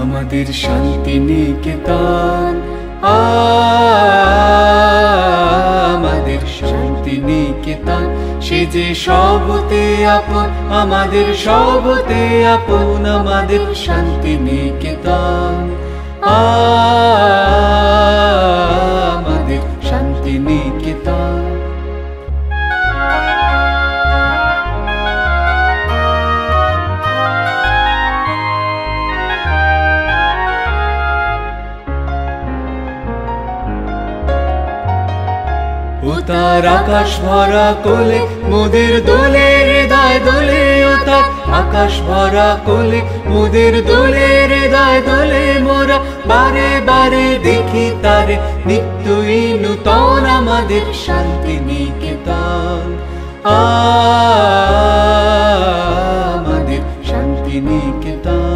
আমাদের শান্তি নিকেতন, আমাদের শান্তি নিকেতন। সে যে সবতে আপন, আমাদের সবতে আপন, আমাদের শান্তি নিকেতন, আমাদের শান্তি নিকেতন। ও তার আকাশ ভরা কোলে মোদের দোলে, হৃদয় দোলে। ও তার আকাশ ভরা কোলে মোদের দোলে, হৃদয় দোলে। মোরা বারে বারে দেখি তারে, নিত্যই নূতন আমাদের শান্তি নিকেতন, আমাদের শান্তি নিকেতন।